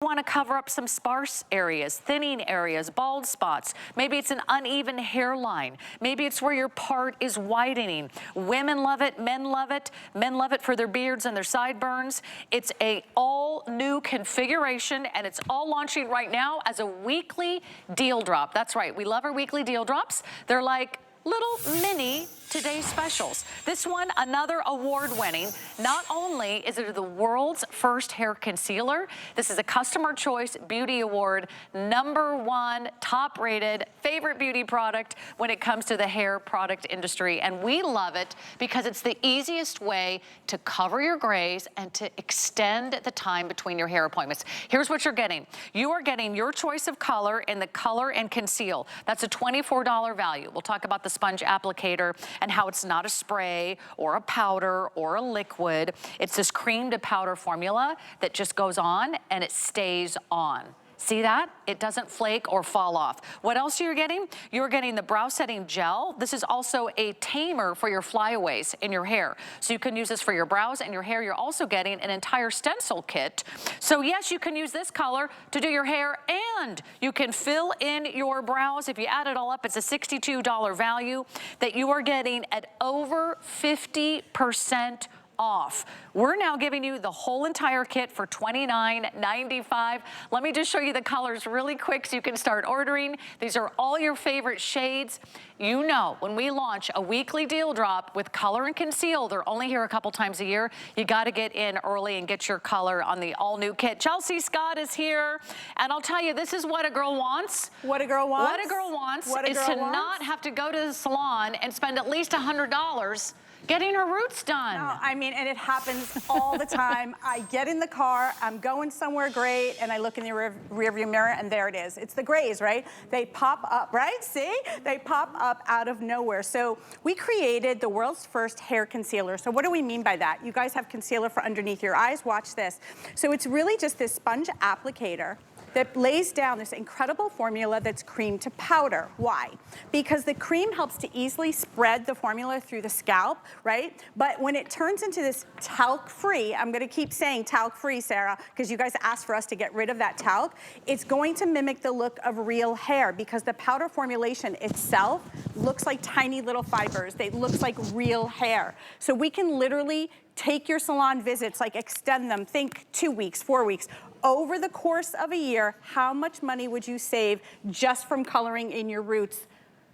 Want to cover up some sparse areas, thinning areas, bald spots. Maybe it's an uneven hairline. Maybe it's where your part is widening. Women love it, men love it. Men love it for their beards and their sideburns. It's a all new configuration, and it's all launching right now as a weekly deal drop. That's right, we love our weekly deal drops. They're like little mini today's specials. This one, another award-winning. Not only is it the world's first hair concealer, this is a Customer Choice Beauty Award, #1 top-rated favorite beauty product when it comes to the hair product industry. And we love it because it's the easiest way to cover your grays and to extend the time between your hair appointments. Here's what you're getting. You are getting your choice of color in the Color and Conceal. That's a $24 value. We'll talk about the sponge applicator and how it's not a spray or a powder or a liquid. It's this cream to powder formula that just goes on and it stays on. See that? It doesn't flake or fall off. What else are you getting? You're getting the brow setting gel. This is also a tamer for your flyaways in your hair. So you can use this for your brows and your hair. You're also getting an entire stencil kit. So yes, you can use this color to do your hair and you can fill in your brows. If you add it all up, it's a $62 value that you are getting at over 50% off. We're now giving you the whole entire kit for $29.95. Let me just show you the colors really quick so you can start ordering. These are all your favorite shades. You know, when we launch a weekly deal drop with Color and Conceal, they're only here a couple times a year. You got to get in early and get your color on the all-new kit. Chelsea Scott is here, and I'll tell you, this is what a girl wants. What a girl wants? What a girl wants is to not have to go to the salon and spend at least $100 getting her roots done. No, I mean, and it happens all the time. I get in the car, I'm going somewhere great, and I look in the rearview mirror, and there it is. It's the grays, right? They pop up, right? See? They pop up out of nowhere. So we created the world's first hair concealer. So what do we mean by that? You guys have concealer for underneath your eyes. Watch this. So it's really just this sponge applicator that lays down this incredible formula that's cream to powder. Why? Because the cream helps to easily spread the formula through the scalp, right? But when it turns into this talc-free, I'm gonna keep saying talc-free, Sarah, because you guys asked for us to get rid of that talc, it's going to mimic the look of real hair because the powder formulation itself looks like tiny little fibers. They look like real hair. So we can literally take your salon visits, like extend them, think 2 weeks, 4 weeks. Over the course of a year, how much money would you save just from coloring in your roots?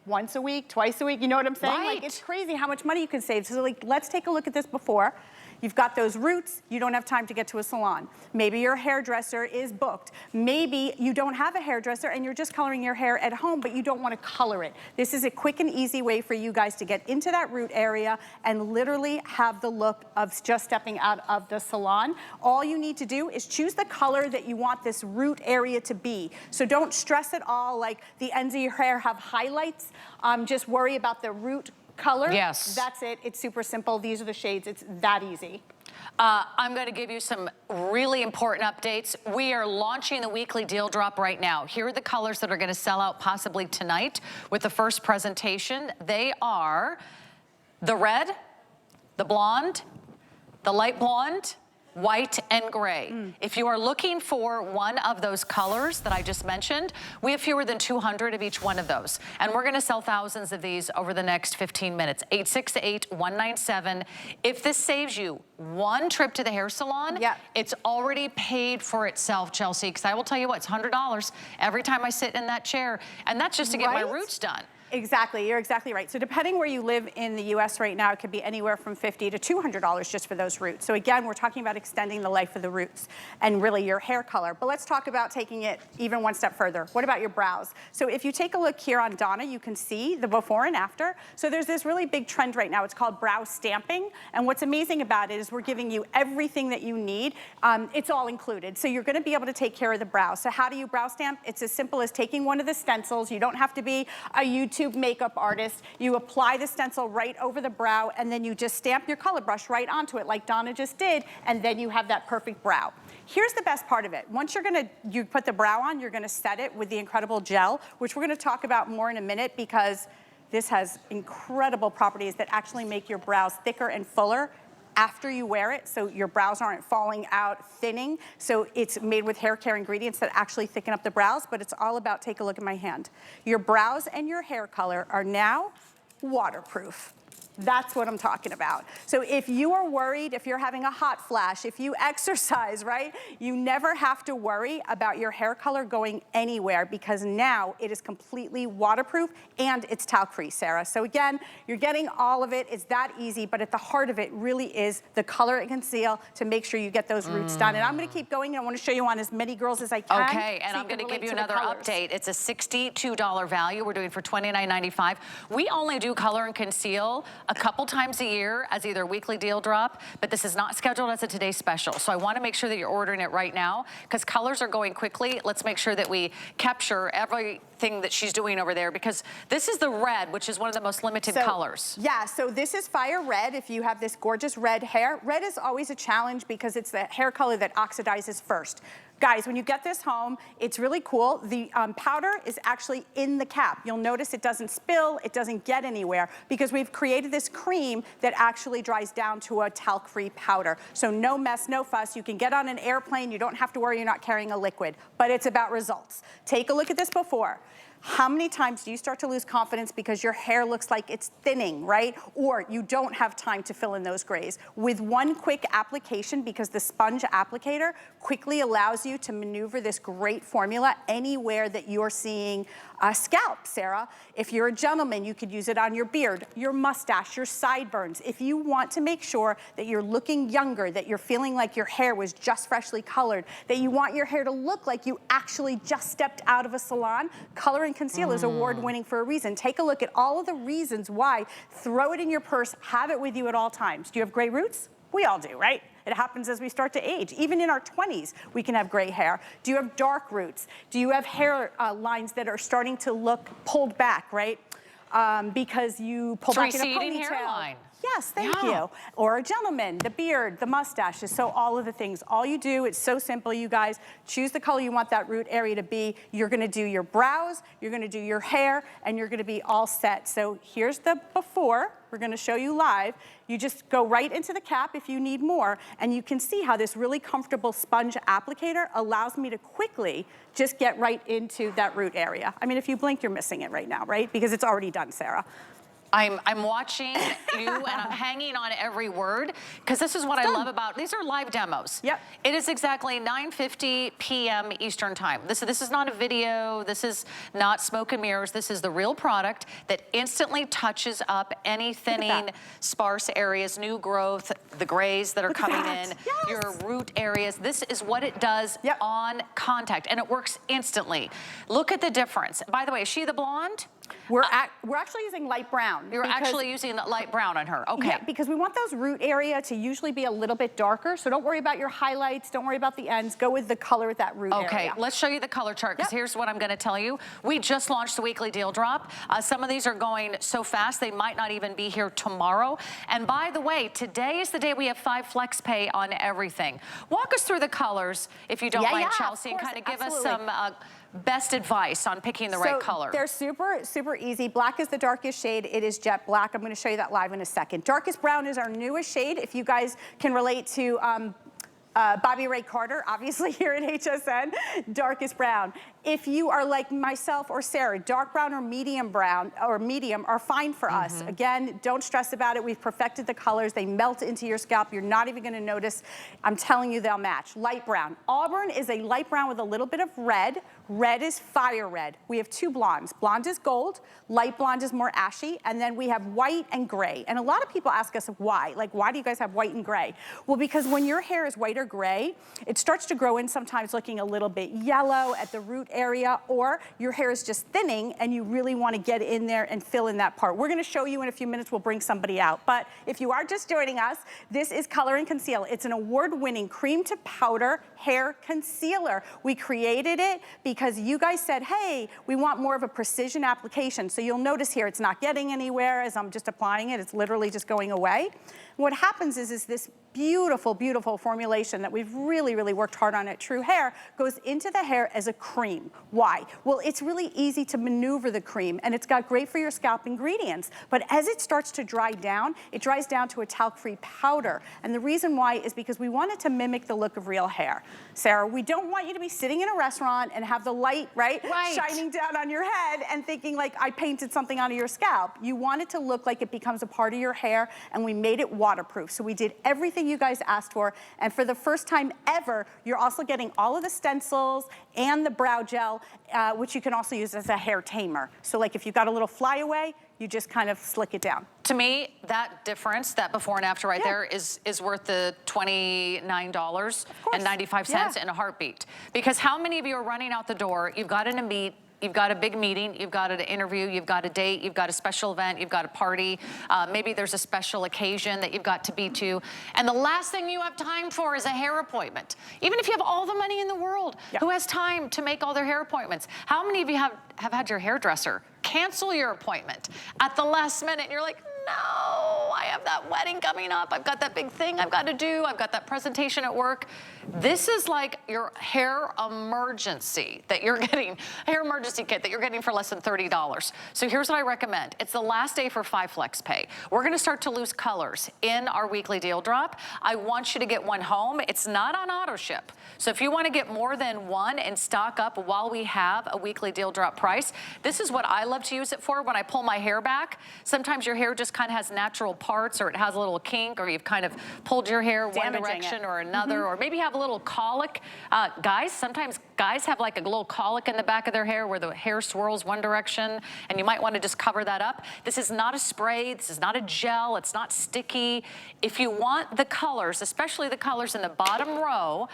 Once a week, twice a week, you know what I'm saying? Right. Like, it's crazy how much money you can save. So like, let's take a look at this before. You've got those roots, you don't have time to get to a salon. Maybe your hairdresser is booked. Maybe you don't have a hairdresser and you're just coloring your hair at home, but you don't want to color it. This is a quick and easy way for you guys to get into that root area and literally have the look of just stepping out of the salon. All you need to do is choose the color that you want this root area to be. So don't stress at all like the ends of your hair have highlights. Just worry about the root color. Yes. That's it. It's super simple. These are the shades. It's that easy. I'm going to give you some really important updates. We are launching the weekly deal drop right now. Here are the colors that are going to sell out possibly tonight with the first presentation. They are the red, the blonde, the light blonde, white and gray. If you are looking for one of those colors that I just mentioned, we have fewer than 200 of each one of those. And we're gonna sell thousands of these over the next 15 minutes. 868-197. If this saves you one trip to the hair salon, it's already paid for itself, Chelsea, because I will tell you what, it's $100 every time I sit in that chair. And that's just to get my roots done. Exactly, you're exactly right. So depending where you live in the US right now, it could be anywhere from $50 to $200 just for those roots. So again, we're talking about extending the life of the roots and really your hair color. But let's talk about taking it even one step further. What about your brows? So if you take a look here on Donna, you can see the before and after. So there's this really big trend right now. It's called brow stamping. And what's amazing about it is we're giving you everything that you need. It's all included. So you're gonna be able to take care of the brow. So how do you brow stamp? It's as simple as taking one of the stencils. You don't have to be a YouTube makeup artist. You apply the stencil right over the brow and then you just stamp your color brush right onto it like Donna just did, and then you have that perfect brow. Here's the best part of it. Once you put the brow on, you're gonna set it with the incredible gel, which we're gonna talk about more in a minute because this has incredible properties that actually make your brows thicker and fuller after you wear it, so your brows aren't falling out, thinning. So it's made with hair care ingredients that actually thicken up the brows, but it's all about, take a look at my hand. Your brows and your hair color are now waterproof. That's what I'm talking about. So if you are worried, if you're having a hot flash, if you exercise, right, you never have to worry about your hair color going anywhere because now it is completely waterproof and it's talc-free, Sarah. So again, you're getting all of it. It's that easy, but at the heart of it really is the color and conceal to make sure you get those roots done. And I'm gonna keep going and I wanna show you on as many girls as I can. Okay, and I'm gonna give you another update. It's a $62 value. We're doing for $29.95. We only do color and conceal a couple times a year as either a weekly deal drop, but this is not scheduled as a Today Special. So I want to make sure that you're ordering it right now because colors are going quickly. Let's make sure that we capture everything that she's doing over there because this is the red, which is one of the most limited colors. Yeah, so this is fire red. If you have this gorgeous red hair, red is always a challenge because it's the hair color that oxidizes first. Guys, when you get this home, it's really cool. The powder is actually in the cap. You'll notice it doesn't spill, it doesn't get anywhere because we've created this cream that actually dries down to a talc-free powder. So no mess, no fuss. You can get on an airplane, you don't have to worry you're not carrying a liquid, but it's about results. Take a look at this before. How many times do you start to lose confidence because your hair looks like it's thinning, right? Or you don't have time to fill in those grays. With one quick application, because the sponge applicator quickly allows you to maneuver this great formula anywhere that you're seeing a scalp, Sarah. If you're a gentleman, you could use it on your beard, your mustache, your sideburns. If you want to make sure that you're looking younger, that you're feeling like your hair was just freshly colored, that you want your hair to look like you actually just stepped out of a salon, Color and Conceal is award-winning for a reason. Take a look at all of the reasons why. Throw it in your purse, have it with you at all times. Do you have gray roots? We all do, right? It happens as we start to age. Even in our 20s, we can have gray hair. Do you have dark roots? Do you have hair lines that are starting to look pulled back, right? Because you pull back in a ponytail. Hairline. Yes, thank you. Or a gentleman, the beard, the mustaches, so all of the things. All you do, it's so simple, you guys. Choose the color you want that root area to be. You're gonna do your brows, you're gonna do your hair, and you're gonna be all set. So here's the before. We're gonna show you live. You just go right into the cap if you need more, and you can see how this really comfortable sponge applicator allows me to quickly just get right into that root area. I mean, if you blink, you're missing it right now, right? Because it's already done, Sarah. I'm watching you and I'm hanging on every word because this is what I love about, these are live demos. Yep. It is exactly 9:50 p.m. Eastern time. This is not a video, this is not smoke and mirrors, this is the real product that instantly touches up any thinning, sparse areas, new growth, the grays that are coming in, your root areas. This is what it does on contact and it works instantly. Look at the difference. By the way, is she the blonde? We're actually using light brown. You're actually using the light brown on her, okay. Yeah, because we want those root area to usually be a little bit darker, so don't worry about your highlights, don't worry about the ends, go with the color of that root area. Okay, let's show you the color chart, because here's what I'm gonna tell you. We just launched the weekly deal drop. Some of these are going so fast, they might not even be here tomorrow. And by the way, today is the day we have 5 flex pay on everything. Walk us through the colors, if you don't mind, Chelsea, and kind of give us some best advice on picking the right color. They're super easy. Black is the darkest shade. It is jet black. I'm going to show you that live in a second. Darkest brown is our newest shade. If you guys can relate to Bobby Ray Carter, obviously here at HSN, darkest brown. If you are like myself or Sarah, dark brown or medium are fine for us. Again, don't stress about it. We've perfected the colors. They melt into your scalp. You're not even gonna notice. I'm telling you, they'll match. Light brown. Auburn is a light brown with a little bit of red. Red is fire red. We have 2 blondes. Blonde is gold, light blonde is more ashy, and then we have white and gray. And a lot of people ask us why. Like, why do you guys have white and gray? Well, because when your hair is white or gray, it starts to grow in sometimes looking a little bit yellow at the root area, or your hair is just thinning and you really want to get in there and fill in that part. We're going to show you in a few minutes. We'll bring somebody out. But if you are just joining us, this is Color and Conceal. It's an award-winning cream to powder hair concealer. We created it because you guys said, hey, we want more of a precision application. So you'll notice here it's not getting anywhere as I'm just applying it. It's literally just going away. What happens is this beautiful, beautiful formulation that we've really, really worked hard on at True Hair goes into the hair as a cream. Why? Well, it's really easy to maneuver the cream, and it's got great for your scalp ingredients. But as it starts to dry down, it dries down to a talc-free powder. And the reason why is because we want it to mimic the look of real hair. Sarah, we don't want you to be sitting in a restaurant and have the light, right, shining down on your head and thinking like I painted something onto your scalp. You want it to look like it becomes a part of your hair, and we made it waterproof. So we did everything you guys asked for, and for the first time ever, you're also getting all of the stencils and the brow gel, which you can also use as a hair tamer. So like if you've got a little flyaway, you just kind of slick it down. To me, that difference, that before and after right there is worth the $29.95 in a heartbeat. Because how many of you are running out the door, you've got to meet, you've got a big meeting, you've got an interview, you've got a date, you've got a special event, you've got a party, maybe there's a special occasion that you've got to be to, and the last thing you have time for is a hair appointment. Even if you have all the money in the world, who has time to make all their hair appointments? How many of you have had your hairdresser cancel your appointment at the last minute and you're like, no, I have that wedding coming up. I've got that big thing I've got to do. I've got that presentation at work. This is like your hair emergency that you're getting, hair emergency kit that you're getting for less than $30. So here's what I recommend. It's the last day for 5 flex pay. We're going to start to lose colors in our weekly deal drop. I want you to get one home. It's not on auto ship. So if you want to get more than one and stock up while we have a weekly deal drop price, this is what I love to use it for when I pull my hair back. Sometimes your hair just kind of has natural parts, or it has a little kink, or you've kind of pulled your hair one direction or another, or maybe have a little colic. Guys, sometimes guys have like a little colic in the back of their hair where the hair swirls one direction, and you might want to just cover that up. This is not a spray. This is not a gel. It's not sticky. If you want the colors, especially the colors in the bottom row,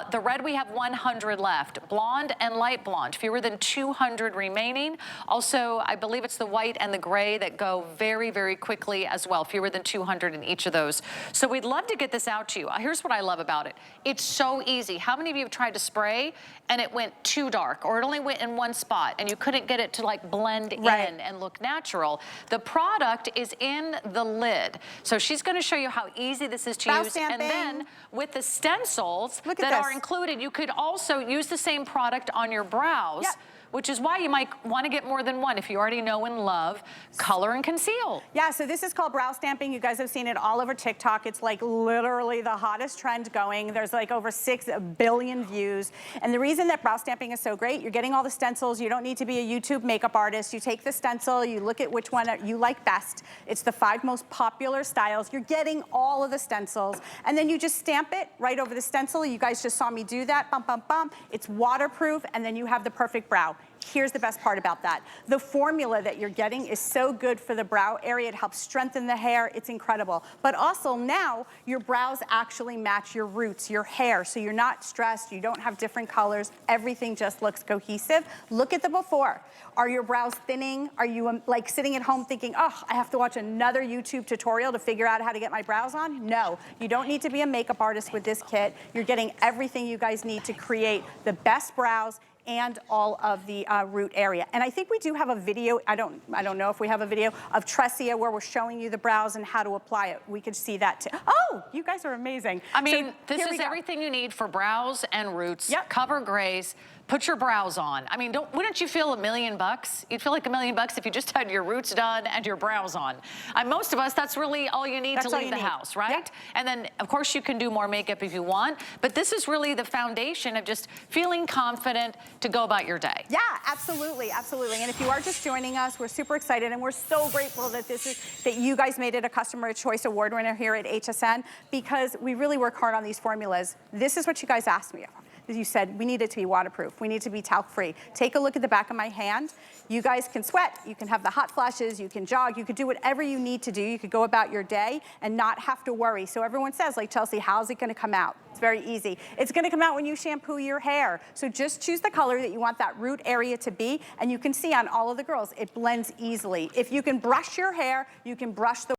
the red, we have 100 left. Blonde and light blonde, fewer than 200 remaining. Also, I believe it's the white and the gray that go very, very quickly as well, fewer than 200 in each of those. So we'd love to get this out to you. Here's what I love about it. It's so easy. How many of you have tried to spray and it went too dark, or it only went in one spot and you couldn't get it to like blend in and look natural? The product is in the lid. So she's going to show you how easy this is to use. And then with the stencils that are included, you could also use the same product on your brows. Which is why you might want to get more than one if you already know and love Color and Conceal. Yeah, so this is called brow stamping. You guys have seen it all over TikTok. It's like literally the hottest trend going. There's like over 6 billion views. And the reason that brow stamping is so great, you're getting all the stencils. You don't need to be a YouTube makeup artist. You take the stencil, you look at which one you like best. It's the 5 most popular styles. You're getting all of the stencils. And then you just stamp it right over the stencil. You guys just saw me do that. Bum, bum, bum. It's waterproof, and then you have the perfect brow. Here's the best part about that. The formula that you're getting is so good for the brow area. It helps strengthen the hair. It's incredible. But also now your brows actually match your roots, your hair. So you're not stressed. You don't have different colors. Everything just looks cohesive. Look at the before. Are your brows thinning? Are you like sitting at home thinking, oh, I have to watch another YouTube tutorial to figure out how to get my brows on? No, you don't need to be a makeup artist with this kit. You're getting everything you guys need to create the best brows and all of the root area. And I think we do have a video, I don't know if we have a video of Tressia where we're showing you the brows and how to apply it. We could see that too. Oh, you guys are amazing. I mean, so this is everything you need for brows and roots, cover grays, put your brows on. I mean, wouldn't you feel $1 million? You'd feel like $1 million if you just had your roots done and your brows on. Most of us, that's really all you need to leave the house, right? And then, of course, you can do more makeup if you want, but this is really the foundation of just feeling confident to go about your day. Yeah, absolutely, absolutely. And if you are just joining us, we're super excited, and we're so grateful that that you guys made it a Customer Choice Award winner here at HSN, because we really work hard on these formulas. This is what you guys asked me for. You said we need it to be waterproof. We need to be talc-free. Take a look at the back of my hand. You guys can sweat. You can have the hot flashes. You can jog. You could do whatever you need to do. You could go about your day and not have to worry. So everyone says, like, Chelsea, how's it going to come out? It's very easy. It's going to come out when you shampoo your hair. So just choose the color that you want that root area to be, and you can see on all of the girls, it blends easily. If you can brush your hair, you can brush the